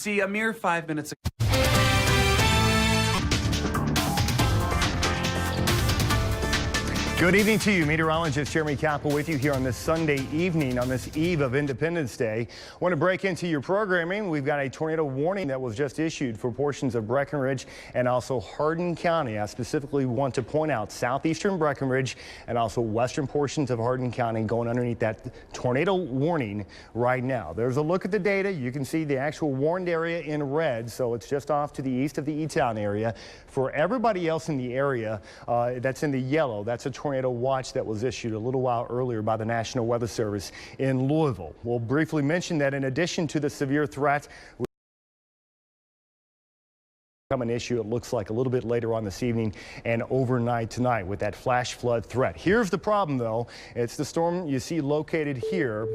See, a mere 5 minutes ago. Good evening to you. Meteorologist Jeremy Capel with you here on this Sunday evening on this eve of Independence Day. I want to break into your programming. We've got a tornado warning that was just issued for portions of Breckenridge and also Hardin County. I specifically want to point out southeastern Breckenridge and also western portions of Hardin County going underneath that tornado warning right now. There's a look at the data. You can see the actual warned area in red, so it's just off to the east of the E-Town area. For everybody else in the area that's in the yellow, that's a tornado watch that was issued a little while earlier by the National Weather Service in Louisville. We'll briefly mention that in addition to the severe threat, an issue it looks like a little bit later on this evening and overnight tonight with that flash flood threat. Here's the problem though. It's the storm you see located here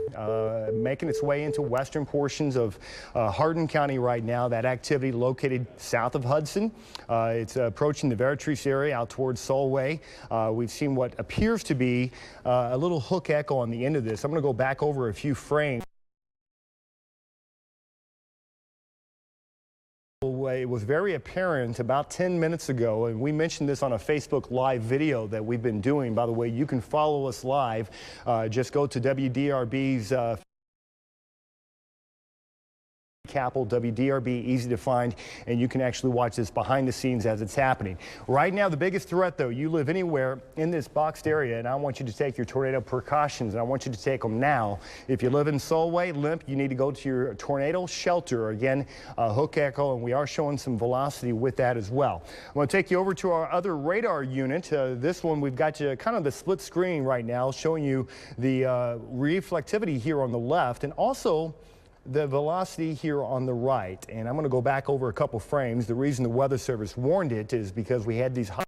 making its way into western portions of Hardin County right now. That activity located south of Hudson. It's approaching the Veritrece area out towards Solway. We've seen what appears to be a little hook echo on the end of this. I'm going to go back over a few frames. It was very apparent about 10 minutes ago, and we mentioned this on a Facebook Live video that we've been doing. By the way, you can follow us live. Just go to WDRB's Capel, WDRB, easy to find, and you can actually watch this behind the scenes as it's happening. Right now, the biggest threat, though, you live anywhere in this boxed area, and I want you to take your tornado precautions, and I want you to take them now. If you live in Solway, Limp, you need to go to your tornado shelter. Again, hook echo, and we are showing some velocity with that as well. I'm going to take you over to our other radar unit. This one, we've got you kind of the split screen right now, showing you the reflectivity here on the left, and also the velocity here on the right. And I'm going to go back over a couple frames. The reason the Weather Service warned it is because we had these high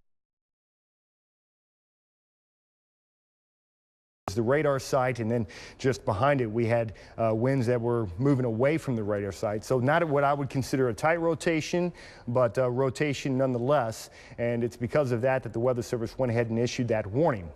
the radar site, and then just behind it we had winds that were moving away from the radar site. So not what I would consider a tight rotation, but rotation nonetheless. And it's because of that that the Weather Service went ahead and issued that warning.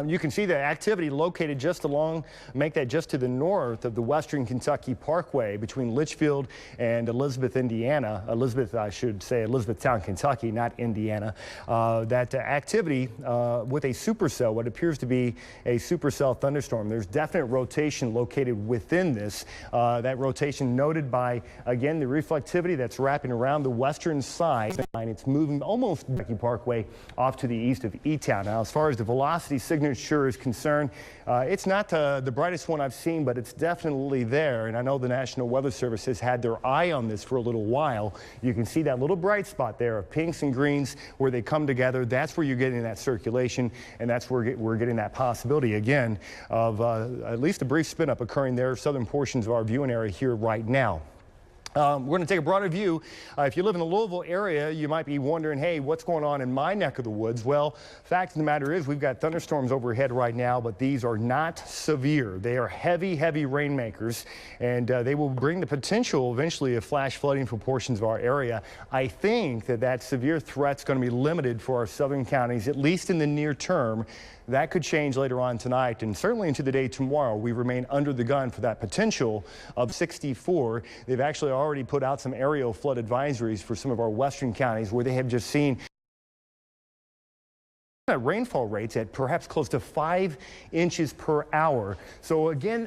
You can see the activity located just along, make that just to the north of the Western Kentucky Parkway between Litchfield and Elizabeth, Indiana. I should say Elizabethtown, Kentucky, not Indiana. That activity with a supercell, what appears to be a supercell thunderstorm. There's definite rotation located within this. That rotation noted by, again, the reflectivity that's wrapping around the western side. It's moving almost Kentucky Parkway off to the east of E-Town. Now, as far as the velocity signature is concerned, it's not the brightest one I've seen, but it's definitely there. And I know the National Weather Service has had their eye on this for a little while. You can see that little bright spot there of pinks and greens where they come together. That's where you're getting that circulation, and that's where we're getting that possibility again of at least a brief spin up occurring there, southern portions of our viewing area here right now. We're going to take a broader view. If you live in the Louisville area, you might be wondering, hey, what's going on in my neck of the woods? Well, fact of the matter is we've got thunderstorms overhead right now, but these are not severe. They are heavy, heavy rainmakers, and they will bring the potential eventually of flash flooding for portions of our area. I think that severe threat's going to be limited for our southern counties, at least in the near term. That could change later on tonight, and certainly into the day tomorrow. We remain under the gun for that potential of 64. They've actually already put out some aerial flood advisories for some of our western counties where they have just seen rainfall rates at perhaps close to 5 inches per hour. So again,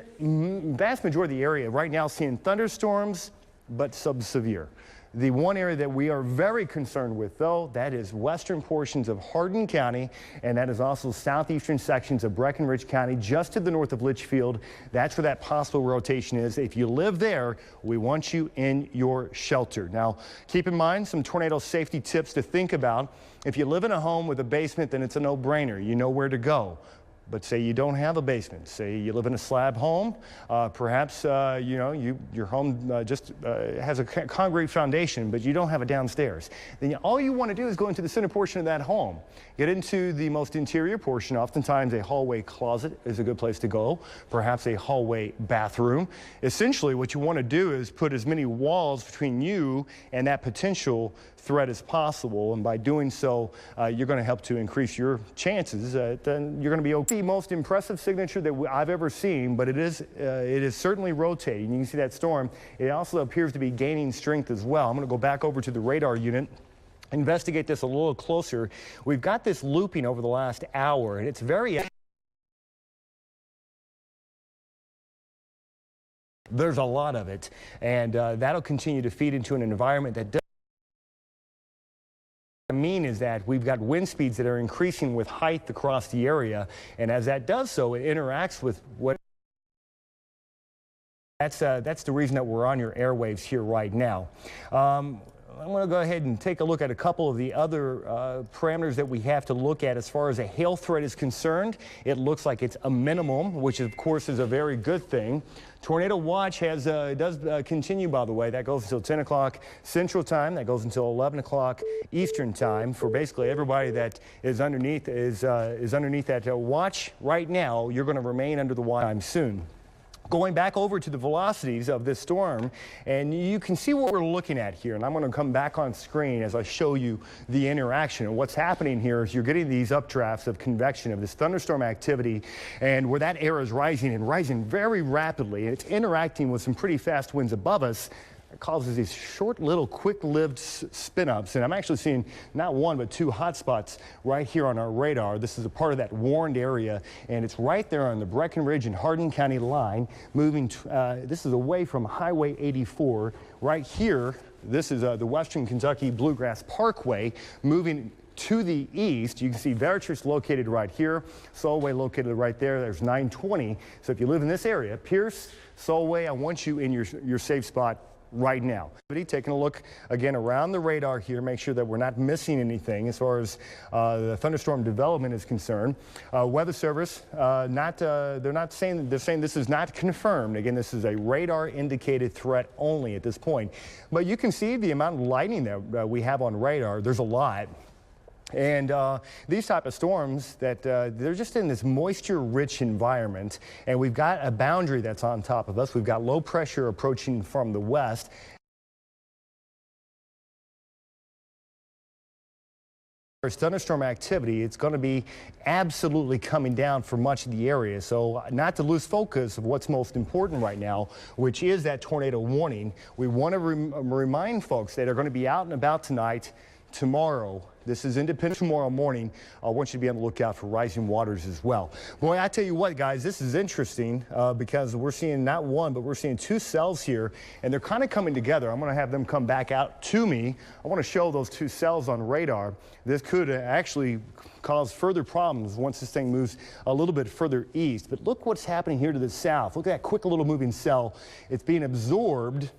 vast majority of the area right now seeing thunderstorms, but sub-severe. The one area that we are very concerned with, though, that is western portions of Hardin County, and that is also southeastern sections of Breckenridge County, just to the north of Litchfield. That's where that possible rotation is. If you live there, we want you in your shelter. Now, keep in mind some tornado safety tips to think about. If you live in a home with a basement, then it's a no-brainer. You know where to go. But say you don't have a basement, say you live in a slab home, perhaps your home just has a concrete foundation, but you don't have a downstairs. Then all you want to do is go into the center portion of that home. Get into the most interior portion. Oftentimes a hallway closet is a good place to go, perhaps a hallway bathroom. Essentially what you want to do is put as many walls between you and that potential threat as possible, and by doing so you're going to help to increase your chances. Then you're going to be okay. the most impressive signature that I've ever seen, but it is certainly rotating. You can see that storm. It also appears to be gaining strength as well. I'm going to go back over to the radar unit, investigate this a little closer. We've got this looping over the last hour, and it's very... There's a lot of it, and that'll continue to feed into an environment that does mean is that we've got wind speeds that are increasing with height across the area, and as that does so, it interacts with what... That's the reason that we're on your airwaves here right now. I'm going to go ahead and take a look at a couple of the other parameters that we have to look at as far as a hail threat is concerned. It looks like it's a minimum, which of course is a very good thing. Tornado watch does continue, by the way. That goes until 10 o'clock Central Time. That goes until 11 o'clock Eastern Time for basically everybody that is underneath that watch right now. You're going to remain under the watch time soon. Going back over to the velocities of this storm, and you can see what we're looking at here, and I'm going to come back on screen as I show you the interaction. And what's happening here is you're getting these updrafts of convection of this thunderstorm activity, and where that air is rising and rising very rapidly, and it's interacting with some pretty fast winds above us. It causes these short little quick-lived spin-ups, and I'm actually seeing not one but two hot spots right here on our radar. This is a part of that warned area, and it's right there on the Breckenridge and Hardin County line, moving this is away from Highway 84 right here. This is the Western Kentucky Bluegrass Parkway moving to the east. You can see Veritas located right here, Solway located right there. There's 920. So if you live in this area, Pierce, Solway, I want you in your safe spot right now. Taking a look again around the radar here, make sure that we're not missing anything as far as the thunderstorm development is concerned. Weather Service, they're saying this is not confirmed. Again, this is a radar indicated threat only at this point. But you can see the amount of lightning that we have on radar. There's a lot. And these type of storms that they're just in this moisture-rich environment, and we've got a boundary that's on top of us. We've got low pressure approaching from the west. There's thunderstorm activity. It's going to be absolutely coming down for much of the area. So not to lose focus of what's most important right now, which is that tornado warning. We want to remind folks that are going to be out and about tonight, tomorrow. This is independent tomorrow morning. I want you to be on the lookout for rising waters as well. Boy, I tell you what, guys, this is interesting because we're seeing not one, but we're seeing two cells here, and they're kind of coming together. I'm going to have them come back out to me. I want to show those two cells on radar. This could actually cause further problems once this thing moves a little bit further east. But look what's happening here to the south. Look at that quick little moving cell. It's being absorbed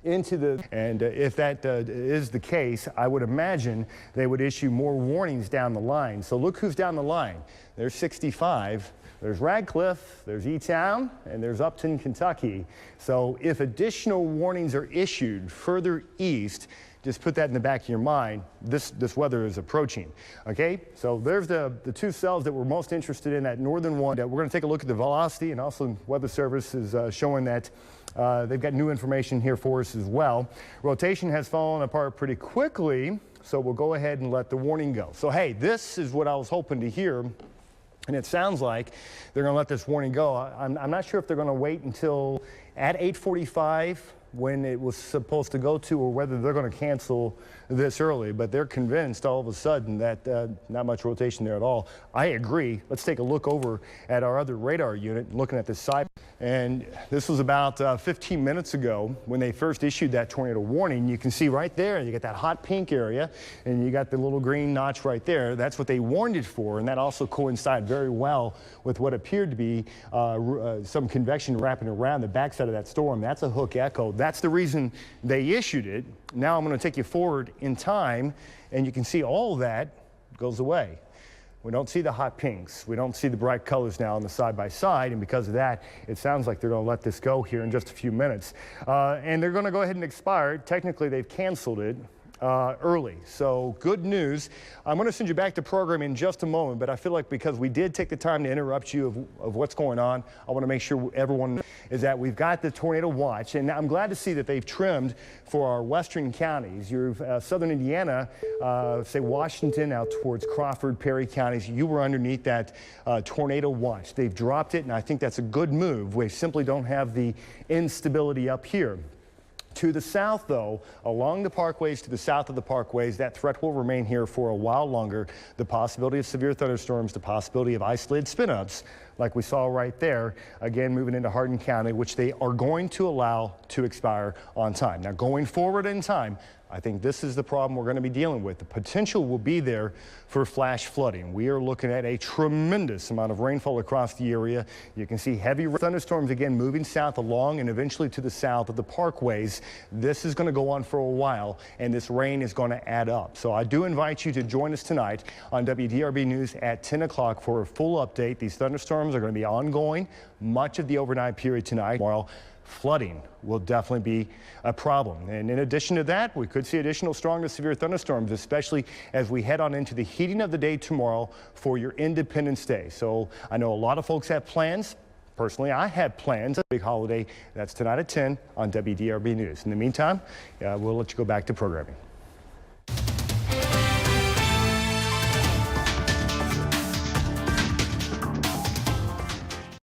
into the, and if that is the case, I would imagine they would issue more warnings down the line. So look who's down the line. There's 65, there's Radcliffe, there's E-Town, and there's Upton, Kentucky. So if additional warnings are issued further east, just put that in the back of your mind. This weather is approaching. Okay, so there's the two cells that we're most interested in, that northern one. We're going to take a look at the velocity, and also Weather Service is showing that they've got new information here for us as well. Rotation has fallen apart pretty quickly, so we'll go ahead and let the warning go. So hey, this is what I was hoping to hear, and it sounds like they're going to let this warning go. I'm not sure if they're going to wait until at 8:45 when it was supposed to go to, or whether they're going to cancel this early, but they're convinced all of a sudden that not much rotation there at all. I agree. Let's take a look over at our other radar unit, looking at this side. And this was about 15 minutes ago when they first issued that tornado warning. You can see right there, you got that hot pink area, and you got the little green notch right there. That's what they warned it for, and that also coincided very well with what appeared to be some convection wrapping around the backside of that storm. That's a hook echo. That's the reason they issued it. Now I'm going to take you forward in time, and you can see all of that goes away. We don't see the hot pinks. We don't see the bright colors now on the side-by-side, and because of that, it sounds like they're going to let this go here in just a few minutes. And they're going to go ahead and expire. Technically, they've canceled it. early. So good news. I'm going to send you back to program in just a moment, but I feel like because we did take the time to interrupt you of what's going on, I want to make sure everyone is that we've got the tornado watch, and I'm glad to see that they've trimmed for our western counties. Your southern Indiana, say Washington out towards Crawford, Perry counties, you were underneath that tornado watch. They've dropped it, and I think that's a good move. We simply don't have the instability up here. To the south, though, along the parkways to the south of the parkways, that threat will remain here for a while longer. The possibility of severe thunderstorms, the possibility of isolated spin-ups, like we saw right there, again moving into Hardin County, which they are going to allow to expire on time. Now, going forward in time, I think this is the problem we're going to be dealing with. The potential will be there for flash flooding. We are looking at a tremendous amount of rainfall across the area. You can see heavy thunderstorms again moving south along and eventually to the south of the parkways. This is going to go on for a while, and this rain is going to add up. So I do invite you to join us tonight on WDRB News at 10 o'clock for a full update. These thunderstorms are going to be ongoing much of the overnight period tonight. Tomorrow, flooding will definitely be a problem. And in addition to that, we could see additional strong to severe thunderstorms, especially as we head on into the heating of the day tomorrow for your Independence Day. So I know a lot of folks have plans. Personally, I had plans. A big holiday. That's tonight at 10 on WDRB News. In the meantime, we'll let you go back to programming.